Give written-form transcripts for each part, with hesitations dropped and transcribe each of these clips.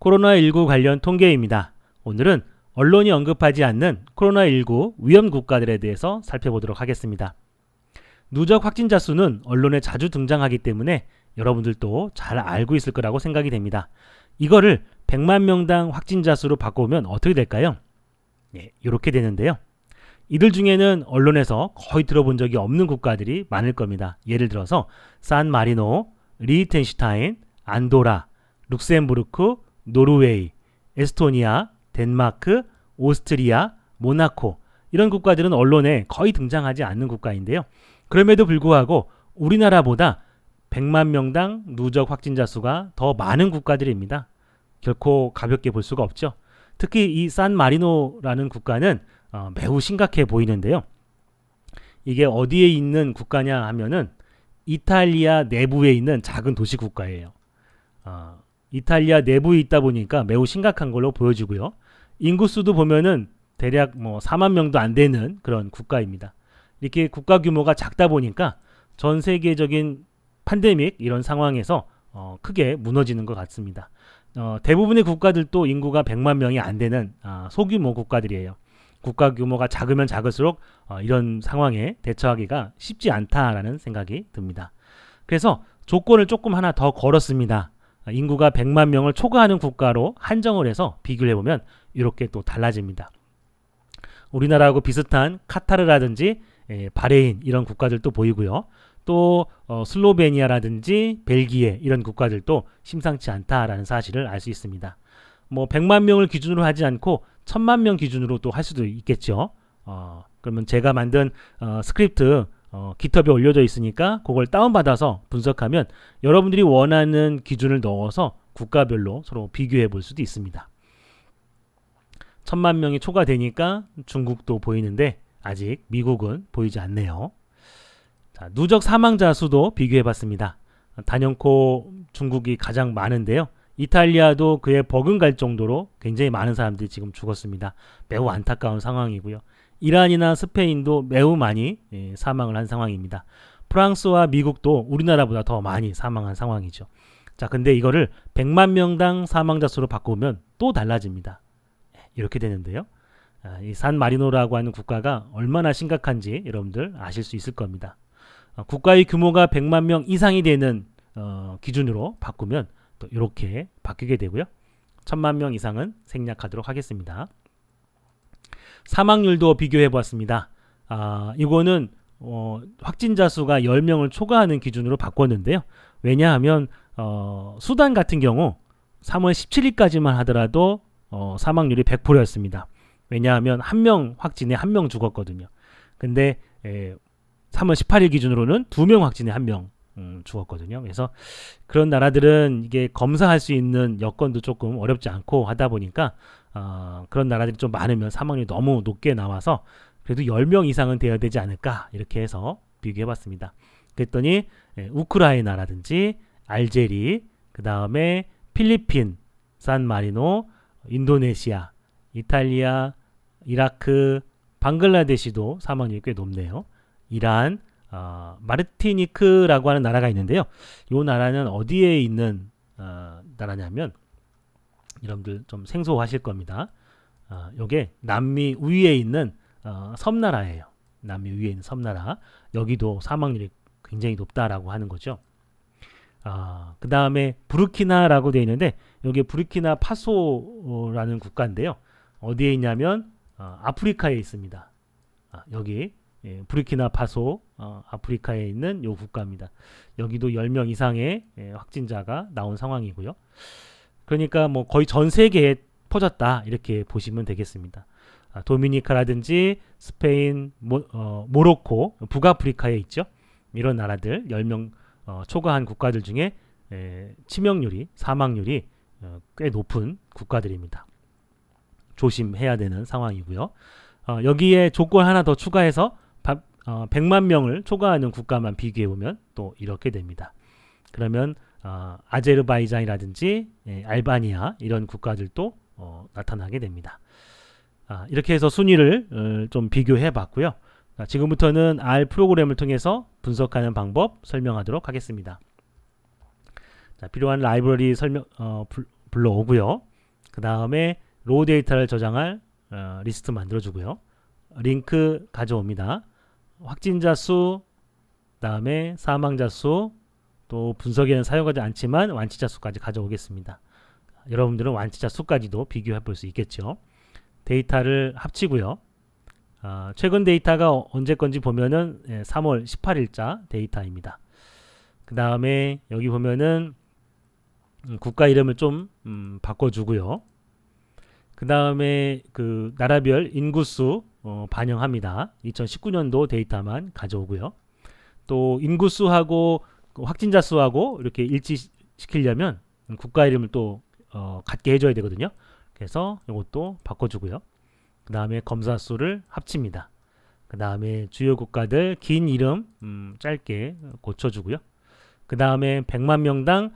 코로나19 관련 통계입니다. 오늘은 언론이 언급하지 않는 코로나19 위험 국가들에 대해서 살펴보도록 하겠습니다. 누적 확진자 수는 언론에 자주 등장하기 때문에 여러분들도 잘 알고 있을 거라고 생각이 됩니다. 이거를 100만 명당 확진자 수로 바꾸면 어떻게 될까요? 이렇게 되는데요. 이들 중에는 언론에서 거의 들어본 적이 없는 국가들이 많을 겁니다. 예를 들어서 산마리노, 리히텐슈타인, 안도라, 룩셈부르크, 노르웨이, 에스토니아, 덴마크, 오스트리아, 모나코, 이런 국가들은 언론에 거의 등장하지 않는 국가인데요. 그럼에도 불구하고 우리나라보다 100만 명당 누적 확진자 수가 더 많은 국가들입니다. 결코 가볍게 볼 수가 없죠. 특히 이 산마리노라는 국가는 매우 심각해 보이는데요. 이게 어디에 있는 국가냐 하면은 이탈리아 내부에 있는 작은 도시 국가예요. 이탈리아 내부에 있다 보니까 매우 심각한 걸로 보여지고요. 인구수도 보면은 대략 4만 명도 안 되는 그런 국가입니다. 이렇게 국가 규모가 작다 보니까 전 세계적인 팬데믹 이런 상황에서 크게 무너지는 것 같습니다. 대부분의 국가들도 인구가 100만 명이 안 되는 소규모 국가들이에요. 국가 규모가 작으면 작을수록 이런 상황에 대처하기가 쉽지 않다라는 생각이 듭니다. 그래서 조건을 조금 하나 더 걸었습니다. 인구가 100만 명을 초과하는 국가로 한정을 해서 비교를 해보면 이렇게 또 달라집니다. 우리나라하고 비슷한 카타르라든지 바레인 이런 국가들도 보이고요. 또 슬로베니아라든지 벨기에 이런 국가들도 심상치 않다라는 사실을 알 수 있습니다. 100만 명을 기준으로 하지 않고 1000만 명 기준으로 또 할 수도 있겠죠. 그러면 제가 만든 스크립트 깃허브에 올려져 있으니까 그걸 다운받아서 분석하면 여러분들이 원하는 기준을 넣어서 국가별로 서로 비교해 볼 수도 있습니다. 1000만 명이 초과되니까 중국도 보이는데 아직 미국은 보이지 않네요. 자, 누적 사망자 수도 비교해 봤습니다. 단연코 중국이 가장 많은데요. 이탈리아도 그에 버금갈 정도로 굉장히 많은 사람들이 지금 죽었습니다. 매우 안타까운 상황이고요. 이란이나 스페인도 매우 많이 사망을 한 상황입니다. 프랑스와 미국도 우리나라보다 더 많이 사망한 상황이죠. 자, 근데 이거를 100만 명당 사망자 수로 바꾸면 또 달라집니다. 이렇게 되는데요. 이 산마리노라고 하는 국가가 얼마나 심각한지 여러분들 아실 수 있을 겁니다. 국가의 규모가 100만 명 이상이 되는 기준으로 바꾸면 또 이렇게 바뀌게 되고요. 1000만 명 이상은 생략하도록 하겠습니다. 사망률도 비교해 보았습니다. 이거는 확진자 수가 10명을 초과하는 기준으로 바꿨는데요. 왜냐하면 수단 같은 경우 3월 17일까지만 하더라도 사망률이 100%였습니다. 왜냐하면 한 명 확진에 한 명 죽었거든요. 근데 3월 18일 기준으로는 2명 확진에 1명 죽었거든요. 그래서 그런 나라들은 이게 검사할 수 있는 여건도 조금 어렵지 않고 하다 보니까 그런 나라들이 좀 많으면 사망률이 너무 높게 나와서 그래도 10명 이상은 되어야 되지 않을까 이렇게 해서 비교해 봤습니다. 그랬더니 우크라이나라든지 알제리, 그 다음에 필리핀, 산마리노, 인도네시아, 이탈리아, 이라크, 방글라데시도 사망률이 꽤 높네요. 이란, 마르티니크라고 하는 나라가 있는데요. 이 나라는 어디에 있는 나라냐면 여러분들 좀 생소하실 겁니다. 요게 남미 위에 있는 섬나라예요. 남미 위에 있는 섬나라. 여기도 사망률이 굉장히 높다라고 하는 거죠. 그 다음에 부르키나라고 되어 있는데 여기 부르키나 파소라는 국가인데요. 어디에 있냐면 아프리카에 있습니다. 여기 부르키나 파소 아프리카에 있는 요 국가입니다. 여기도 10명 이상의 확진자가 나온 상황이고요. 그러니까 거의 전 세계에 퍼졌다 이렇게 보시면 되겠습니다. 도미니카라든지 스페인, 모로코, 북아프리카에 있죠. 이런 나라들 10명 초과한 국가들 중에 치명률이 사망률이 꽤 높은 국가들입니다. 조심해야 되는 상황이고요. 여기에 조건 하나 더 추가해서 100만 명을 초과하는 국가만 비교해보면 또 이렇게 됩니다. 그러면 아제르바이잔이라든지 알바니아 이런 국가들도 나타나게 됩니다. 이렇게 해서 순위를 좀 비교해 봤고요. 지금부터는 R 프로그램을 통해서 분석하는 방법 설명하도록 하겠습니다. 필요한 라이브러리 불러오고요. 그 다음에 로우 데이터를 저장할 리스트 만들어주고요. 링크 가져옵니다. 확진자 수, 그 다음에 사망자 수, 또 분석에는 사용하지 않지만 완치자 수까지 가져오겠습니다. 여러분들은 완치자 수까지도 비교해 볼 수 있겠죠. 데이터를 합치고요. 최근 데이터가 언제 건지 보면은 3월 18일자 데이터입니다. 그 다음에 여기 보면은 국가 이름을 좀 바꿔주고요. 그 다음에 그 나라별 인구수 반영합니다. 2019년도 데이터만 가져오고요. 또 인구수하고 확진자 수하고 이렇게 일치시키려면 국가 이름을 또 같게 해줘야 되거든요. 그래서 이것도 바꿔주고요. 그 다음에 검사 수를 합칩니다. 그 다음에 주요 국가들 긴 이름 짧게 고쳐주고요. 그 다음에 100만 명당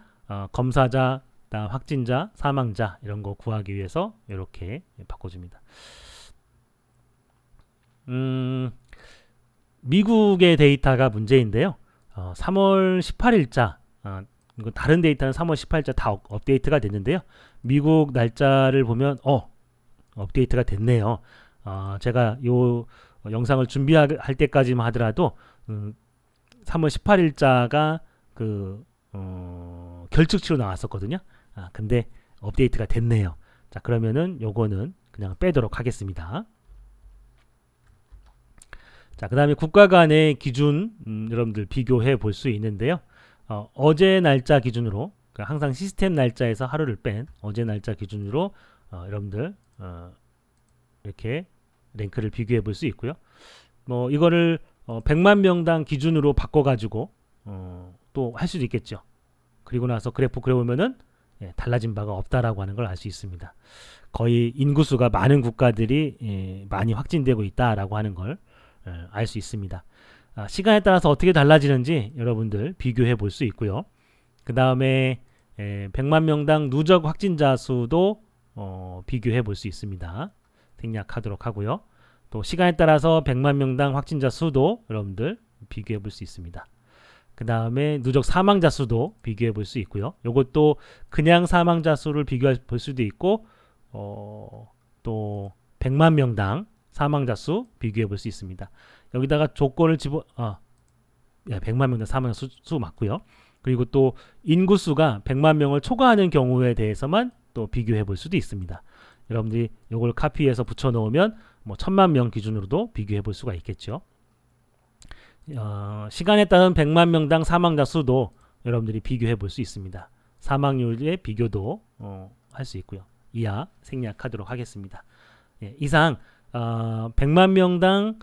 검사자, 확진자, 사망자 이런 거 구하기 위해서 이렇게 바꿔줍니다. 미국의 데이터가 문제인데요. 3월 18일자 다른 데이터는 3월 18일자 다 업데이트가 됐는데요. 미국 날짜를 보면 업데이트가 됐네요. 제가 요 영상을 준비할 때까지만 하더라도 3월 18일자가 그 결측치로 나왔었거든요. 근데 업데이트가 됐네요. 자, 그러면은 요거는 그냥 빼도록 하겠습니다. 자, 그 다음에 국가 간의 기준 여러분들 비교해 볼 수 있는데요. 어제 날짜 기준으로 항상 시스템 날짜에서 하루를 뺀 어제 날짜 기준으로 여러분들 이렇게 랭크를 비교해 볼 수 있고요. 뭐 이거를 100만 명당 기준으로 바꿔 가지고 또 할 수도 있겠죠. 그리고 나서 그래프 그려보면은 달라진 바가 없다라고 하는 걸 알 수 있습니다. 거의 인구수가 많은 국가들이 많이 확진되고 있다라고 하는 걸 알 수 있습니다. 시간에 따라서 어떻게 달라지는지 여러분들 비교해 볼 수 있고요. 그 다음에 100만 명당 누적 확진자 수도 비교해 볼 수 있습니다. 생략하도록 하고요. 또 시간에 따라서 100만 명당 확진자 수도 여러분들 비교해 볼 수 있습니다. 그 다음에 누적 사망자 수도 비교해 볼 수 있고요. 이것도 그냥 사망자 수를 비교해 볼 수도 있고 또 100만 명당 사망자 수 비교해 볼 수 있습니다. 여기다가 조건을 100만 명당 사망자 수 맞고요. 그리고 또 인구수가 100만 명을 초과하는 경우에 대해서만 또 비교해 볼 수도 있습니다. 여러분들이 이걸 카피해서 붙여 놓으면 뭐 1000만 명 기준으로도 비교해 볼 수가 있겠죠. 시간에 따른 100만 명당 사망자 수도 여러분들이 비교해 볼 수 있습니다. 사망률의 비교도 할 수 있고요. 이하 생략하도록 하겠습니다. 이상 100만 명당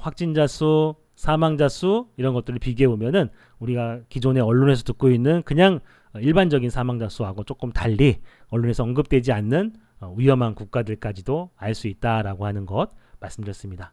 확진자 수, 사망자 수 이런 것들을 비교해 보면은 우리가 기존에 언론에서 듣고 있는 그냥 일반적인 사망자 수하고 조금 달리 언론에서 언급되지 않는 위험한 국가들까지도 알 수 있다라고 하는 것 말씀드렸습니다.